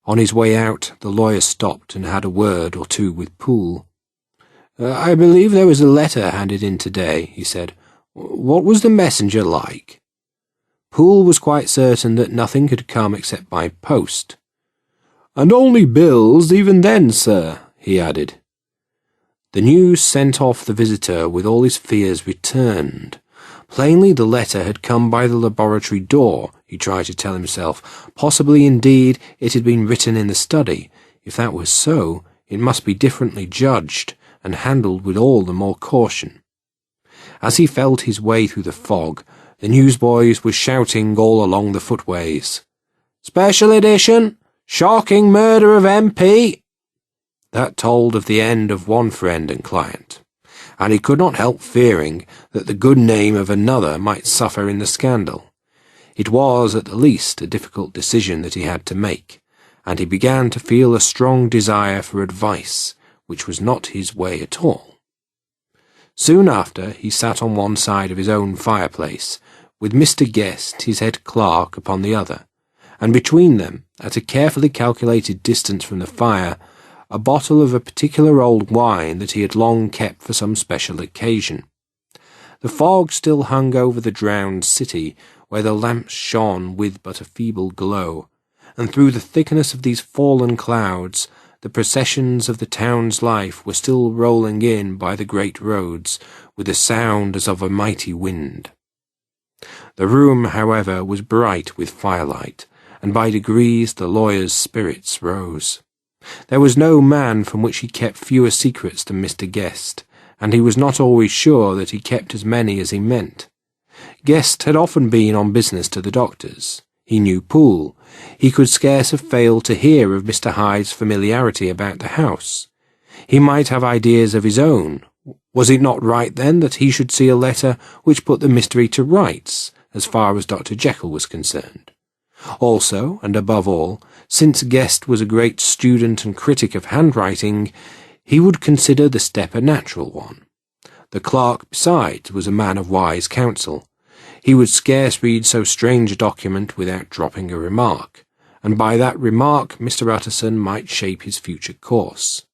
On his way out, the lawyer stopped and had a word or two with Poole. "I believe there was a letter handed in today," he said. "What was the messenger like?" Poole was quite certain that nothing had come except by post. "And only bills even then, sir," he added. The news sent off the visitor with all his fears returned. Plainly the letter had come by the laboratory door, he tried to tell himself. Possibly, indeed, it had been written in the study. If that was so, it must be differently judged, and handled with all the more caution. As he felt his way through the fog, the newsboys were shouting all along the footways, "Special edition! Shocking murder of MP!" That told of the end of one friend and client, and he could not help fearing that the good name of another might suffer in the scandal. It was, at the least, a difficult decision that he had to make, and he began to feel a strong desire for advice, which was not his way at all. Soon after, he sat on one side of his own fireplace, with Mr. Guest, his head clerk, upon the other, and between them, at a carefully calculated distance from the fire, a bottle of a particular old wine that he had long kept for some special occasion. The fog still hung over the drowned city, where the lamps shone with but a feeble glow, and through the thickness of these fallen clouds, the processions of the town's life were still rolling in by the great roads, with a sound as of a mighty wind. The room, however, was bright with firelight, and by degrees the lawyer's spirits rose. There was no man from which he kept fewer secrets than Mr. Guest, and he was not always sure that he kept as many as he meant. Guest had often been on business to the doctor's. He knew Poole. He could scarce have failed to hear of Mr. Hyde's familiarity about the house. He might have ideas of his own. Was it not right, then, that he should see a letter which put the mystery to rights, as far as Dr. Jekyll was concerned? Also, and above all, since Guest was a great student and critic of handwriting, he would consider the step a natural one. The clerk, besides, was a man of wise counsel. He would scarce read so strange a document without dropping a remark, and by that remark Mr. Utterson might shape his future course.